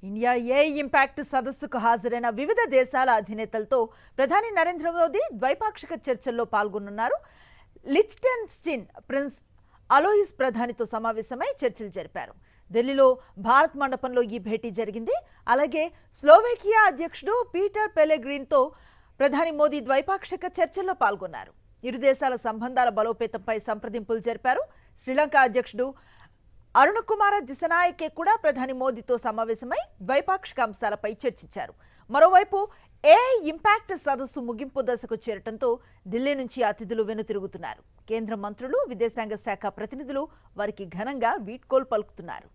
India ఏ impact సదస్సుకు హాజరైన వివిధ దేశాల అధినేతలతో ప్రధాని నరేంద్ర మోదీ ద్వైపాక్షిక చర్చల్లో పాల్గొనున్నారు. లిచ్టెన్స్టీన్ ప్రిన్స్ అలోయిస్ ప్రధానితో సమావేశమై చర్చలు జరిపారు. ఢిల్లీలో భారత్ మండపంలో ఈ భేటీ జరిగింది. అలాగే స్లోవేకియా అధ్యక్షుడు పీటర్ పెలెగ్రిన్తో ప్రధాని మోదీ ద్వైపాక్షిక చర్చల్లో పాల్గొన్నారు. ఇరు దేశాల సంబంధాల బలోపేతంపై సంప్రదింపులు జరిపారు. శ్రీలంక అధ్యక్షుడు అరుణ కుమార దిశనాయకే కూడా ప్రధాని మోదీతో సమావేశమై ద్వైపాక్షిక అంశాలపై చర్చించారు. మరోవైపు ఏఐ ఇంపాక్ట్ సదస్సు ముగింపు దశకు చేరటంతో ఢిల్లీ నుంచి అతిథులు వెనుతిరుగుతున్నారు. కేంద్ర మంత్రులు, విదేశాంగ శాఖ ప్రతినిధులు వారికి ఘనంగా వీడ్కోలు పలుకుతున్నారు.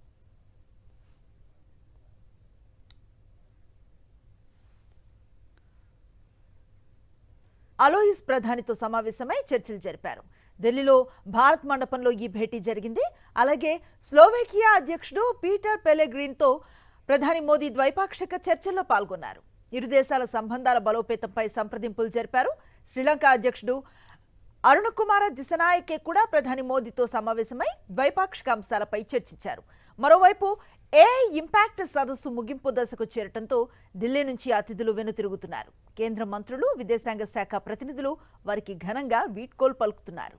అలోయిస్ ప్రధానితో సమావేశమై చర్చలు జరిపారు. ఢిల్లీలో భారత్ మండపంలో ఈ భేటీ జరిగింది. అలాగే స్లోవేకియా అధ్యక్షుడు పీటర్ పెలెగ్రిన్తో ప్రధాని మోదీ ద్వైపాక్షిక చర్చల్లో పాల్గొన్నారు. ఇరు దేశాల సంబంధాల బలోపేతంపై సంప్రదింపులు జరిపారు. శ్రీలంక అధ్యక్షుడు అరుణ కుమార దిశనాయకే కూడా ప్రధాని మోదీతో సమావేశమై ద్వైపాక్షిక అంశాలపై చర్చించారు. మరోవైపు ఏఐ ఇంపాక్ట్ సదస్సు ముగింపు దశకు చేరటంతో ఢిల్లీ నుంచి అతిథులు వెనుతిరుగుతున్నారు. కేంద్ర మంత్రులు, విదేశాంగ శాఖ ప్రతినిధులు వారికి ఘనంగా వీడ్కోలు పలుకుతున్నారు.